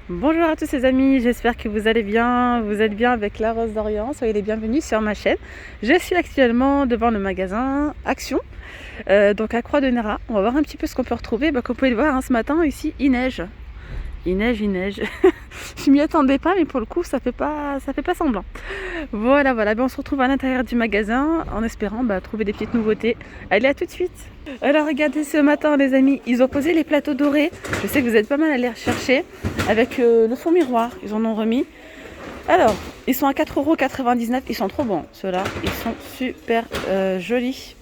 Bonjour à tous les amis, j'espère que vous allez bien, vous êtes bien avec la Rose d'Orient, soyez les bienvenus sur ma chaîne. Je suis actuellement devant le magasin Action, donc à Croix-de-Néra. On va voir un petit peu ce qu'on peut retrouver. Comme vous pouvez le voir, ce matin ici il neige. Il neige. Je m'y attendais pas, mais pour le coup ça fait pas semblant. Voilà, on se retrouve à l'intérieur du magasin en espérant trouver des petites nouveautés. Allez, à tout de suite. Alors regardez, ce matin les amis, ils ont posé les plateaux dorés. Je sais que vous êtes pas mal à les rechercher avec le fond miroir, ils en ont remis. Alors, ils sont à 4,99 €, ils sont trop bons ceux-là, ils sont super jolis.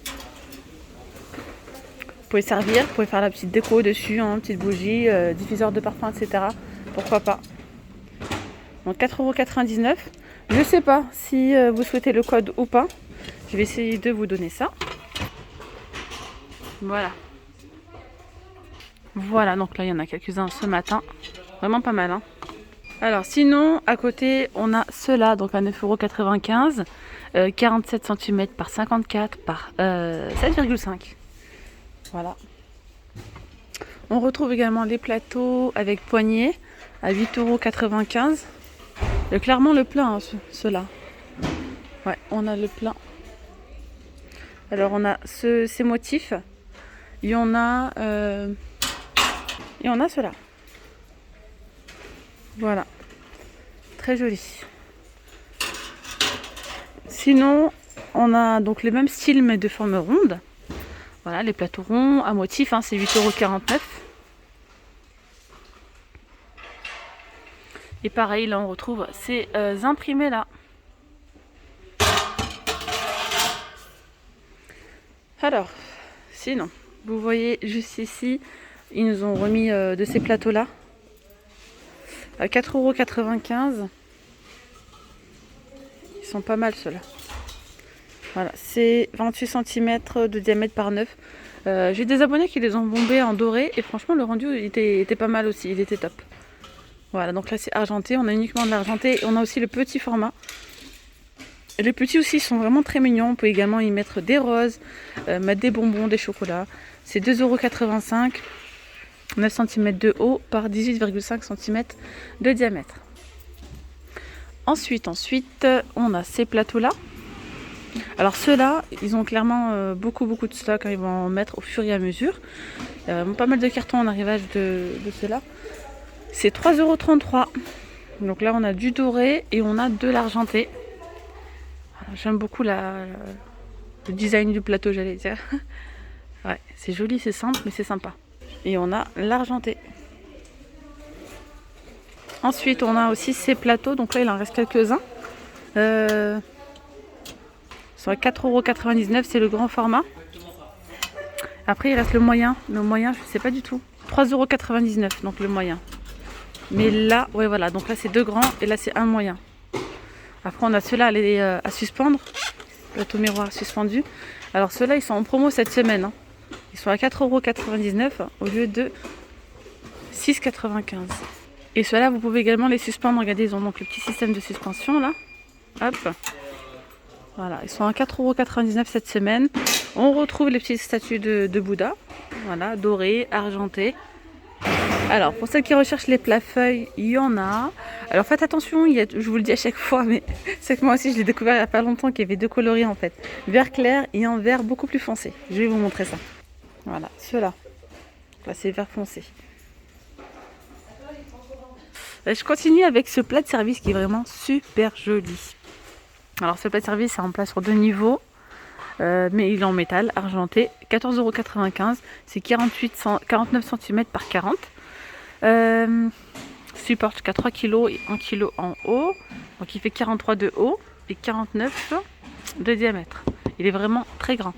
Vous pouvez servir, vous pouvez faire la petite déco dessus, petite bougie, diffuseur de parfum, etc. Pourquoi pas. Donc 4,99 €. Je sais pas si vous souhaitez le code ou pas. Je vais essayer de vous donner ça. Voilà, donc là il y en a quelques-uns ce matin. Vraiment pas mal. Alors sinon, à côté, on a ceux-là, donc à 9,95 €. 47 cm par 54 par 7,5. Voilà. On retrouve également les plateaux avec poignée à 8,95 €. Clairement le plein, ceux-là. Ouais, on a le plein. Alors on a ces motifs. Il y en a ceux-là. Voilà. Très joli. Sinon, on a donc les mêmes styles mais de forme ronde. Voilà, les plateaux ronds à motif, c'est 8,49 €. Et pareil, là on retrouve ces imprimés là. Alors, sinon, vous voyez juste ici, ils nous ont remis de ces plateaux là à 4,95 €. Ils sont pas mal ceux-là. Voilà, c'est 28 cm de diamètre par 9. J'ai des abonnés qui les ont bombés en doré et franchement le rendu était pas mal aussi, il était top. Voilà, donc là c'est argenté, on a uniquement de l'argenté et on a aussi le petit format. Et les petits aussi sont vraiment très mignons, on peut également y mettre des roses, mettre des bonbons, des chocolats. C'est 2,85 €, 9 cm de haut par 18,5 cm de diamètre. Ensuite, on a ces plateaux-là. Alors ceux-là, ils ont clairement beaucoup de stock, ils vont en mettre au fur et à mesure. Il y a pas mal de cartons en arrivage de ceux-là. C'est 3,33 €. Donc là, on a du doré et on a de l'argenté. J'aime beaucoup le design du plateau, j'allais dire. Ouais, c'est joli, c'est simple, mais c'est sympa. Et on a l'argenté. Ensuite, on a aussi ces plateaux. Donc là, il en reste quelques-uns. Sur 4,99 €, c'est le grand format. Après, il reste le moyen. Le moyen, je ne sais pas du tout. 3,99 €, donc le moyen. Mais là, ouais, voilà. Donc là, c'est deux grands et là, c'est un moyen. Après, on a ceux-là à suspendre. Plateau miroir suspendu. Alors, ceux-là, ils sont en promo cette semaine. Ils sont à 4,99 € au lieu de 6,95 €. Et ceux-là, vous pouvez également les suspendre. Regardez, ils ont donc le petit système de suspension là. Hop. Voilà, ils sont à 4,99 € cette semaine. On retrouve les petites statues de Bouddha. Voilà, dorées, argentées. Alors, pour celles qui recherchent les plats-feuilles, il y en a. Alors, faites attention, je vous le dis à chaque fois, mais c'est que moi aussi, je l'ai découvert il n'y a pas longtemps qu'il y avait deux coloris en fait. Vert clair et un vert beaucoup plus foncé. Je vais vous montrer ça. Voilà, ceux-là. Là, c'est vert foncé. Je continue avec ce plat de service qui est vraiment super joli. Alors, ce plat de service, c'est en place sur deux niveaux. Mais il est en métal, argenté, 14,95 €, c'est 49 cm par 40. Supporte jusqu'à 3 kg et 1 kg en haut. Donc il fait 43 de haut et 49 de diamètre. Il est vraiment très grand.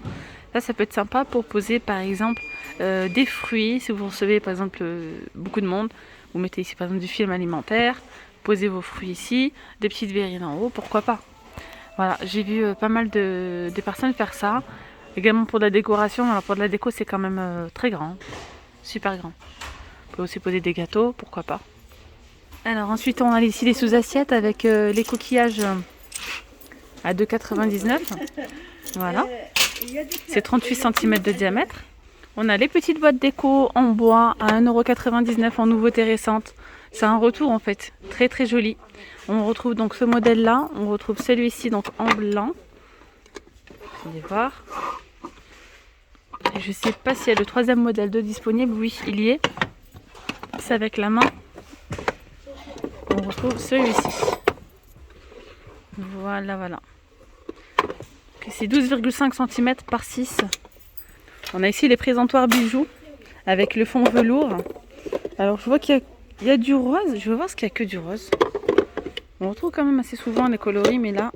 Là, ça peut être sympa pour poser par exemple des fruits. Si vous recevez par exemple beaucoup de monde, vous mettez ici par exemple du film alimentaire, posez vos fruits ici, des petites verrines en haut, pourquoi pas. Voilà, j'ai vu pas mal de personnes faire ça. Également pour de la décoration. Alors pour de la déco, c'est quand même très grand. Super grand. Vous pouvez aussi poser des gâteaux, pourquoi pas. Alors ensuite, on a ici les sous-assiettes avec les coquillages à 2,99 €. Voilà. C'est 38 cm de diamètre. On a les petites boîtes déco en bois à 1,99 € en nouveauté récente. C'est un retour en fait, très très joli. On retrouve donc ce modèle là, on retrouve celui-ci donc en blanc. Vous allez voir. Et je sais pas s'il y a le troisième modèle de disponible, oui il y est. C'est avec la main. On retrouve celui-ci. Voilà, voilà. C'est 12,5 cm par 6. On a ici les présentoirs bijoux avec le fond velours. Alors je vois qu'il y a du rose. Je vais voir ce qu'il y a que du rose. On retrouve quand même assez souvent les coloris, mais là...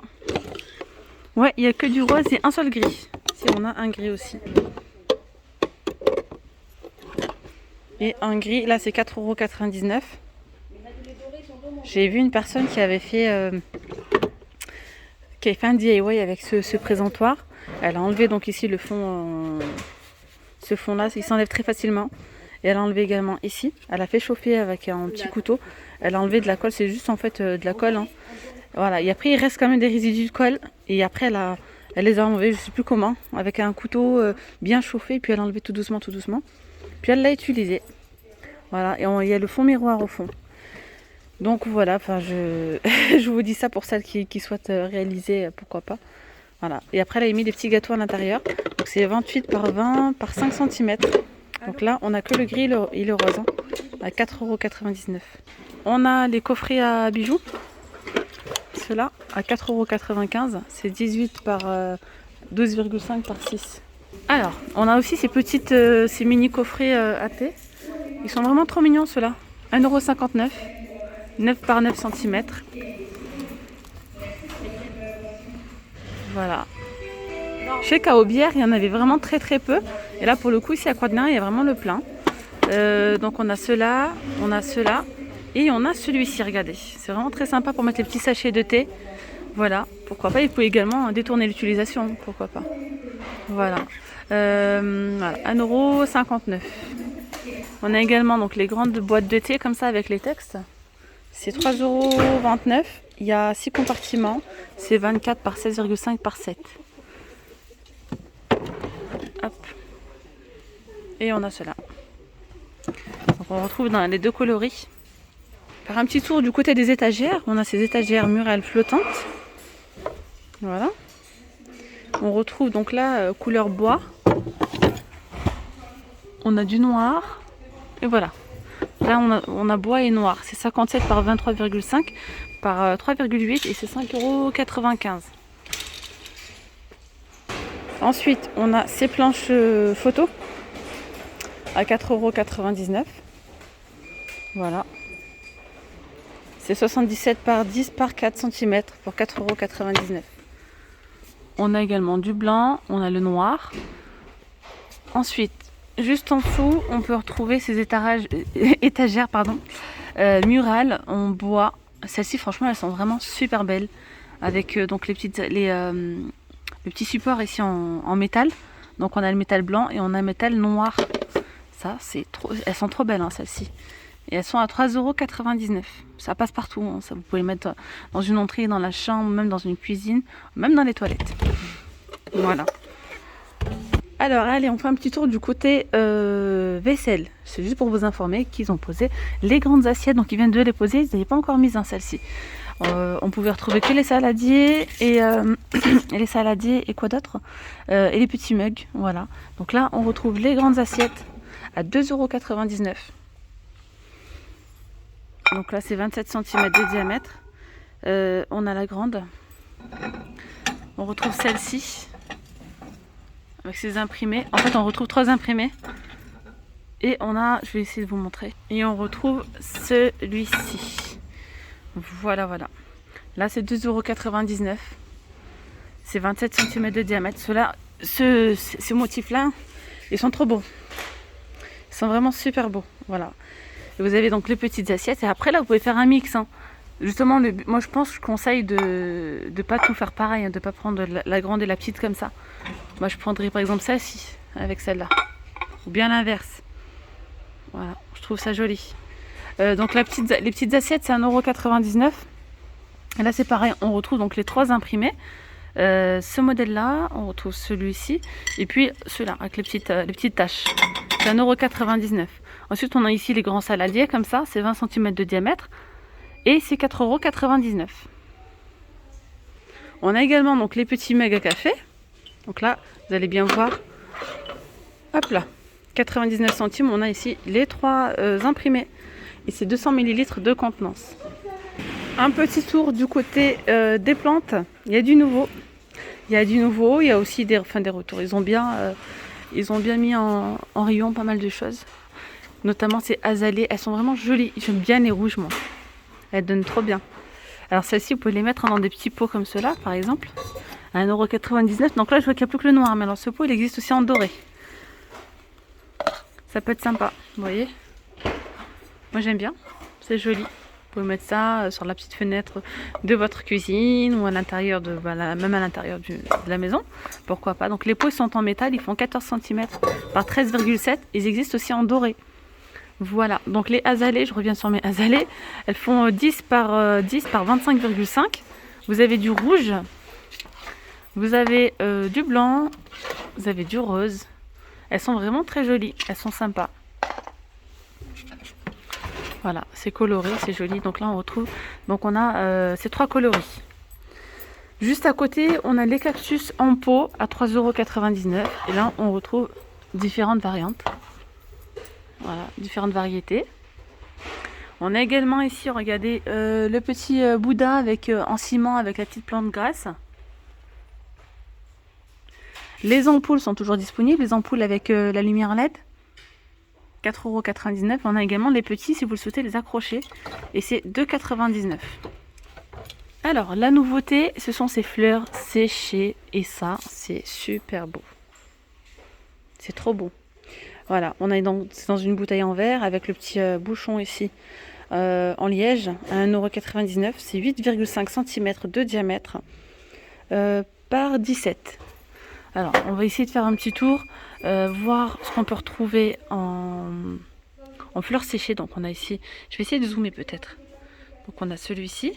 Ouais, il n'y a que du rose et un seul gris. Si on a un gris aussi. Et un gris, là c'est 4,99 €. J'ai vu une personne qui avait fait un DIY avec ce présentoir. Elle a enlevé donc ici le fond, ce fond là, il s'enlève très facilement. Et elle a enlevé également ici. Elle a fait chauffer avec un petit couteau. Elle a enlevé de la colle, c'est juste en fait de la colle. Hein. Voilà. Et après il reste quand même des résidus de colle. Et après elle les a enlevés, je sais plus comment, avec un couteau bien chauffé. Puis elle a enlevé tout doucement, tout doucement. Puis elle l'a utilisé. Voilà. Et il y a le fond miroir au fond. Donc voilà, enfin je vous dis ça pour celles qui souhaitent réaliser, pourquoi pas. Voilà. Et après elle a mis des petits gâteaux à l'intérieur. Donc c'est 28 par 20 par 5 cm. Donc là on a que le gris et le rose, hein, à 4,99 €. On a les coffrets à bijoux. Ceux-là à 4,95 €. C'est 18 par 12,5 par 6. Alors on a aussi ces mini coffrets à thé. Ils sont vraiment trop mignons ceux-là. 1,59 €. 9 par 9 cm. Voilà. Chez Caaubière, il y en avait vraiment très très peu. Et là, pour le coup, ici à Croix-de-Nain, il y a vraiment le plein. Donc on a ceux-là, on a ceux-là. Et on a celui-ci, regardez. C'est vraiment très sympa pour mettre les petits sachets de thé. Voilà, pourquoi pas. Il faut également détourner l'utilisation, pourquoi pas. Voilà. Voilà. 1,59 €. On a également donc les grandes boîtes de thé comme ça avec les textes. C'est 3,29 €. Il y a 6 compartiments. C'est 24 par 16,5 par 7. Hop. Et on a cela. Donc on retrouve dans les deux coloris. Faire un petit tour du côté des étagères. On a ces étagères murales flottantes. Voilà. On retrouve donc là couleur bois. On a du noir. Et voilà. Là, on a bois et noir. C'est 57 par 23,5 par 3,8 et c'est 5,95 €. Ensuite, on a ces planches photo à 4,99 €. Voilà. C'est 77 par 10 par 4 cm pour 4,99 €. On a également du blanc, on a le noir. Ensuite, juste en dessous, on peut retrouver ces étagères murales en bois. Celles-ci, franchement, elles sont vraiment super belles. Avec donc le petit support ici en métal. Donc on a le métal blanc et on a le métal noir. Ça, elles sont trop belles, hein, celles-ci. Et elles sont à 3,99 €. Ça passe partout. Hein. Ça, vous pouvez les mettre dans une entrée, dans la chambre, même dans une cuisine, même dans les toilettes. Voilà. Alors, allez, on fait un petit tour du côté vaisselle. C'est juste pour vous informer qu'ils ont posé les grandes assiettes. Donc, ils viennent de les poser. Ils n'avaient pas encore mis dans celle-ci. On pouvait retrouver que les saladiers et les saladiers et quoi d'autre et les petits mugs. Voilà. Donc là, on retrouve les grandes assiettes à 2,99 €. Donc là, c'est 27 cm de diamètre. On a la grande. On retrouve celle-ci. Avec ses imprimés. En fait, on retrouve 3 imprimés. Et on a, je vais essayer de vous montrer. Et on retrouve celui-ci. Voilà, voilà. Là, c'est 2,99 €. C'est 27 cm de diamètre. Ces motifs-là, ils sont trop beaux. Ils sont vraiment super beaux. Voilà. Et vous avez donc les petites assiettes. Et après, là, vous pouvez faire un mix. Hein. Justement, moi, je conseille de ne pas tout faire pareil. Hein, de ne pas prendre la grande et la petite comme ça. Moi, je prendrais par exemple celle-ci avec celle-là. Ou bien l'inverse. Voilà, je trouve ça joli. Donc les petites assiettes, c'est 1,99 €. Et là, c'est pareil. On retrouve donc les 3 imprimés. Ce modèle-là, on retrouve celui-ci. Et puis ceux-là, avec les petites taches. C'est 1,99 €. Ensuite, on a ici les grands saladiers, comme ça, c'est 20 cm de diamètre. Et c'est 4,99 €. On a également donc les petits mugs à café. Donc là, vous allez bien voir. Hop là, 99 centimes. On a ici les 3 imprimés. Et c'est 200 ml de contenance. Un petit tour du côté des plantes. Il y a du nouveau. Il y a aussi des retours. Ils ont bien mis en rayon pas mal de choses. Notamment ces azalées. Elles sont vraiment jolies. J'aime bien les rouges, moi. Elles donnent trop bien. Alors celles-ci, vous pouvez les mettre dans des petits pots comme cela, par exemple. À 1,99 €. Donc là, je vois qu'il n'y a plus que le noir. Mais alors ce pot, il existe aussi en doré. Ça peut être sympa, vous voyez. Moi, j'aime bien. C'est joli. Vous pouvez mettre ça sur la petite fenêtre de votre cuisine ou à l'intérieur même à l'intérieur de la maison. Pourquoi pas. Donc les pots sont en métal. Ils font 14 cm par 13,7 €. Ils existent aussi en doré. Voilà, donc les azalées, je reviens sur mes azalées, elles font 10 par 25,5. Vous avez du rouge, vous avez du blanc, vous avez du rose. Elles sont vraiment très jolies, elles sont sympas. Voilà, c'est coloré, c'est joli. Donc là on retrouve, donc on a ces 3 coloris. Juste à côté, on a les cactus en pot à 3,99 €. Et là on retrouve différentes variantes. Voilà, différentes variétés. On a également ici, regardez, le petit Bouddha en ciment avec la petite plante grasse. Les ampoules sont toujours disponibles, les ampoules avec la lumière LED. 4,99 €. On a également les petits si vous le souhaitez les accrocher. Et c'est 2,99 €. Alors, la nouveauté, ce sont ces fleurs séchées. Et ça, c'est super beau. C'est trop beau. Voilà, on est dans une bouteille en verre avec le petit bouchon ici en liège à 1,99 €. C'est 8,5 cm de diamètre par 17. Alors, on va essayer de faire un petit tour, voir ce qu'on peut retrouver en fleurs séchées. Donc, on a ici, je vais essayer de zoomer peut-être. Donc, on a celui-ci.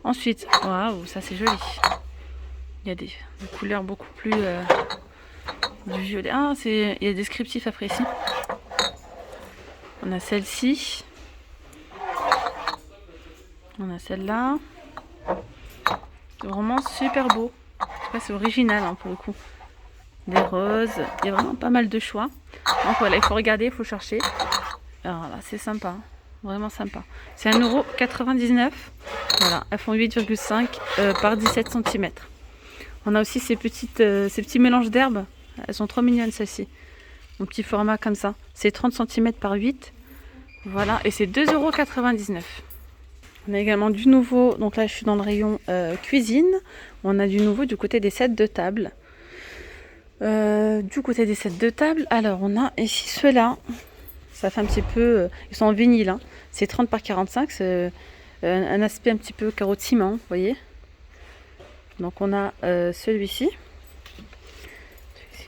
Ensuite, waouh, ça c'est joli. Il y a des couleurs beaucoup plus... du violet. Ah, il y a descriptif après ici. On a celle-ci. On a celle-là. C'est vraiment super beau. C'est original hein, pour le coup. Des roses. Il y a vraiment pas mal de choix. Donc voilà, il faut regarder, il faut chercher. Alors là, c'est sympa. Vraiment sympa. C'est 1,99 €. Voilà, elles font 8,5 par 17 cm. On a aussi ces petits mélanges d'herbes. Elles sont trop mignonnes celles-ci. Mon petit format comme ça. C'est 30 cm par 8. Voilà. Et c'est 2,99 €. On a également du nouveau. Donc là, je suis dans le rayon cuisine. On a du nouveau du côté des sets de table. Du côté des sets de table. Alors, on a ici ceux-là. Ça fait un petit peu... ils sont en vinyle. Hein. C'est 30 par 45. C'est un aspect un petit peu carreau de ciment. Vous voyez. Donc, on a celui-ci.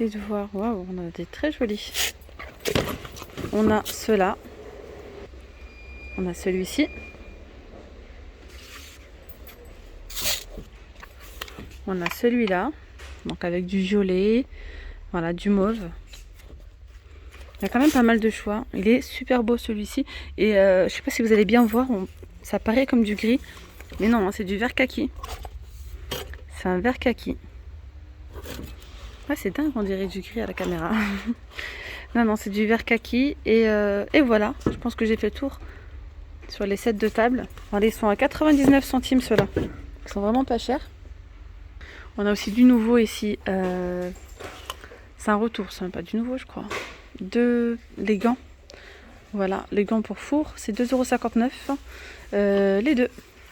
De voir, waouh, on a des très jolis. On a ceux-là. On a celui-ci. On a celui-là. Donc avec du violet. Voilà, du mauve. Il y a quand même pas mal de choix. Il est super beau celui-ci. Et je sais pas si vous allez bien voir. Ça paraît comme du gris. Mais non, hein, c'est du vert kaki. C'est un vert kaki. Ouais, c'est dingue, on dirait du gris à la caméra. Non, c'est du vert kaki. Et voilà, je pense que j'ai fait le tour sur les sets de table. Alors, ils sont à 99 centimes ceux-là. Ils sont vraiment pas chers. On a aussi du nouveau ici. C'est un retour, c'est même pas du nouveau, je crois. Les gants. Voilà, les gants pour four, c'est 2,59 €. Les deux.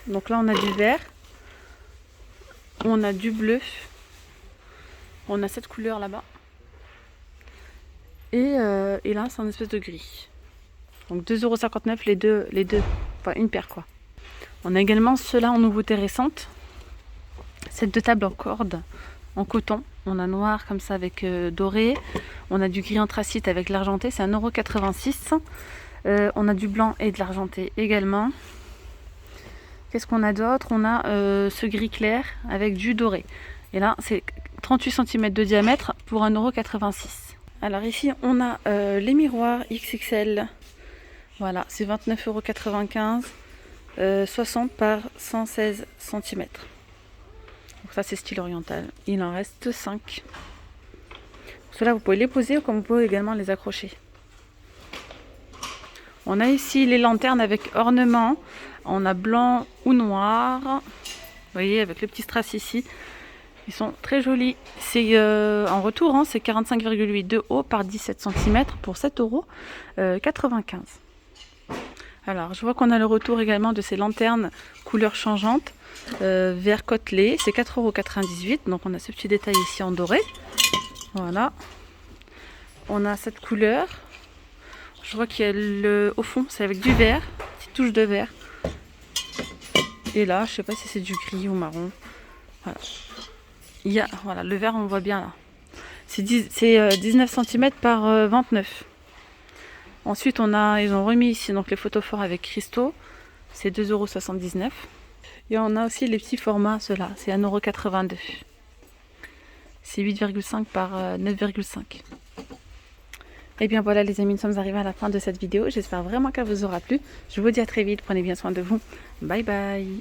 Donc là, on a du vert. On a du bleu. On a cette couleur là-bas. Et là, c'est un espèce de gris. Donc 2,59 € les deux. Enfin, une paire quoi. On a également ceux-là en nouveauté récente. Cette de table en corde, en coton. On a noir comme ça avec doré. On a du gris anthracite avec l'argenté. C'est 1,86 €. On a du blanc et de l'argenté également. Qu'est-ce qu'on a d'autre? On a ce gris clair avec du doré. Et là, c'est 38 cm de diamètre pour 1,86 €. Alors ici, on a les miroirs XXL. Voilà, c'est 29,95 €, 60 par 116 cm. Donc ça, c'est style oriental. Il en reste 5. Ceux-là, vous pouvez les poser comme vous pouvez également les accrocher. On a ici les lanternes avec ornement. On a blanc ou noir. Vous voyez, avec le petit strass ici. Ils sont très jolis. C'est en retour, hein, c'est 45,8 de haut par 17 cm pour 7,95 €. Alors, je vois qu'on a le retour également de ces lanternes couleurs changeantes. Vert côtelé, c'est 4,98 €. Donc, on a ce petit détail ici en doré. Voilà. On a cette couleur. Je vois qu'il y a au fond, c'est avec du vert, petite touche de vert. Et là, je sais pas si c'est du gris ou marron. Voilà. Il y a, voilà, le vert, on voit bien là. C'est 19 cm par 29. Ensuite, ils ont remis ici donc les photophores avec cristaux. C'est 2,79 €. Et on a aussi les petits formats, ceux-là. C'est 1,82 €. C'est 8,5 par 9,5. Et bien voilà les amis, nous sommes arrivés à la fin de cette vidéo. J'espère vraiment qu'elle vous aura plu. Je vous dis à très vite. Prenez bien soin de vous. Bye bye.